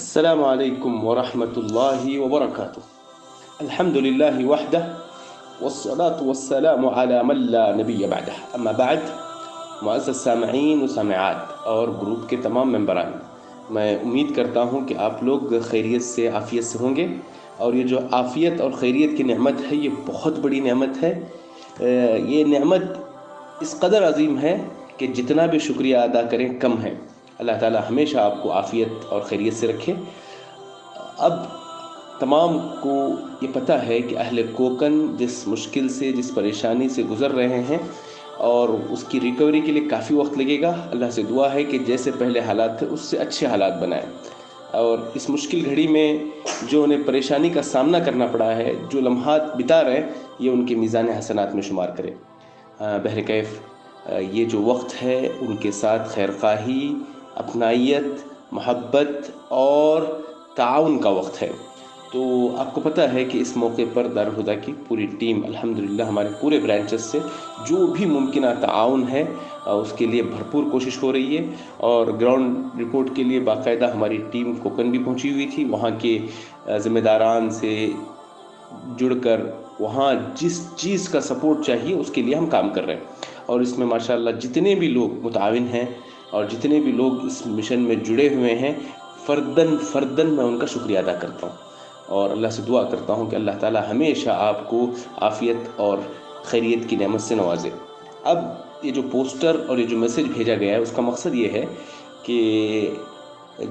السلام عليكم ورحمة الله وبركاته. الحمد لله وحده والصلاة والسلام على من لا نبي بعده. اما بعد، معزز سامعین و سامعات اور گروپ کے تمام ممبران، میں امید کرتا ہوں کہ آپ لوگ خیریت سے عافیت سے ہوں گے، اور یہ جو عافیت اور خیریت کی نعمت ہے یہ بہت بڑی نعمت ہے۔ یہ نعمت اس قدر عظیم ہے کہ جتنا بھی شکریہ ادا کریں کم ہے۔ اللہ تعالی ہمیشہ آپ کو عافیت اور خیریت سے رکھے۔ اب تمام کو یہ پتہ ہے کہ اہل کوکن جس مشکل سے، جس پریشانی سے گزر رہے ہیں، اور اس کی ریکوری کے لیے کافی وقت لگے گا۔ اللہ سے دعا ہے کہ جیسے پہلے حالات تھے اس سے اچھے حالات بنائیں، اور اس مشکل گھڑی میں جو انہیں پریشانی کا سامنا کرنا پڑا ہے، جو لمحات بتا رہے ہیں، یہ ان کے میزان حسنات میں شمار کرے۔ بہرکیف یہ جو وقت ہے ان کے ساتھ خیرخواہی، اپنائیت، محبت اور تعاون کا وقت ہے۔ تو آپ کو پتہ ہے کہ اس موقع پر دارالہدیٰ کی پوری ٹیم الحمدللہ ہمارے پورے برانچز سے جو بھی ممکنہ تعاون ہے اس کے لیے بھرپور کوشش ہو رہی ہے، اور گراؤنڈ رپورٹ کے لیے باقاعدہ ہماری ٹیم کوکن بھی پہنچی ہوئی تھی۔ وہاں کے ذمہ داران سے جڑ کر وہاں جس چیز کا سپورٹ چاہیے اس کے لیے ہم کام کر رہے ہیں، اور اس میں ماشاءاللہ جتنے بھی لوگ متعاون ہیں اور جتنے بھی لوگ اس مشن میں جڑے ہوئے ہیں، فرداً میں ان کا شکریہ ادا کرتا ہوں، اور اللہ سے دعا کرتا ہوں کہ اللہ تعالی ہمیشہ آپ کو عافیت اور خیریت کی نعمت سے نوازے۔ اب یہ جو پوسٹر اور یہ جو میسج بھیجا گیا ہے اس کا مقصد یہ ہے کہ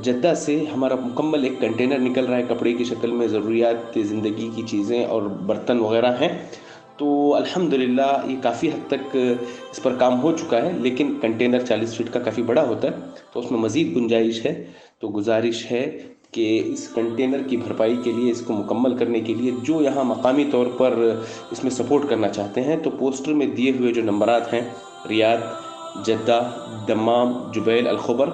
جدہ سے ہمارا مکمل ایک کنٹینر نکل رہا ہے کپڑے کی شکل میں، ضروریات زندگی کی چیزیں اور برتن وغیرہ ہیں۔ تو الحمدللہ یہ کافی حد تک اس پر کام ہو چکا ہے، لیکن کنٹینر 40 فٹ کا کافی بڑا ہوتا ہے، تو اس میں مزید گنجائش ہے۔ تو گزارش ہے کہ اس کنٹینر کی بھرپائی کے لیے، اس کو مکمل کرنے کے لیے جو یہاں مقامی طور پر اس میں سپورٹ کرنا چاہتے ہیں، تو پوسٹر میں دیے ہوئے جو نمبرات ہیں، ریاض، جدہ، دمام، جبیل، الخبر،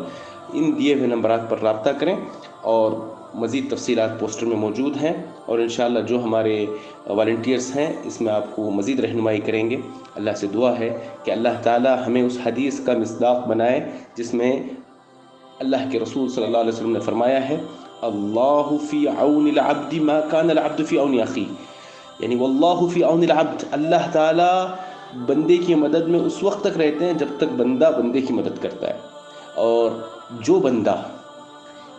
ان دیے ہوئے نمبرات پر رابطہ کریں، اور مزید تفصیلات پوسٹر میں موجود ہیں، اور انشاءاللہ جو ہمارے والنٹیئرز ہیں اس میں آپ کو مزید رہنمائی کریں گے۔ اللہ سے دعا ہے کہ اللہ تعالی ہمیں اس حدیث کا مصداق بنائے جس میں اللہ کے رسول صلی اللہ علیہ وسلم نے فرمایا ہے، اللہ فی عون العبد ما کان العبد فی عون اخیہ، یعنی واللہ فی عون العبد، اللہ تعالی بندے کی مدد میں اس وقت تک رہتے ہیں جب تک بندہ بندے کی مدد کرتا ہے، اور جو بندہ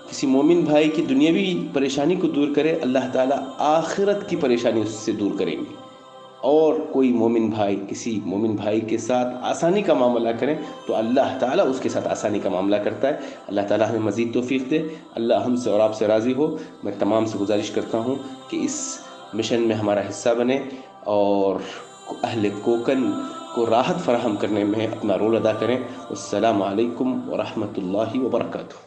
کسی مومن بھائی کی دنیاوی پریشانی کو دور کرے، اللہ تعالیٰ آخرت کی پریشانی اس سے دور کریں گے، اور کوئی مومن بھائی کسی مومن بھائی کے ساتھ آسانی کا معاملہ کریں تو اللہ تعالیٰ اس کے ساتھ آسانی کا معاملہ کرتا ہے۔ اللہ تعالیٰ ہمیں مزید توفیق دے، اللہ ہم سے اور آپ سے راضی ہو۔ میں تمام سے گزارش کرتا ہوں کہ اس مشن میں ہمارا حصہ بنے، اور اہل کوکن کو راحت فراہم کرنے میں اپنا رول ادا کریں۔ السلام علیکم ورحمۃ اللہ وبرکاتہ۔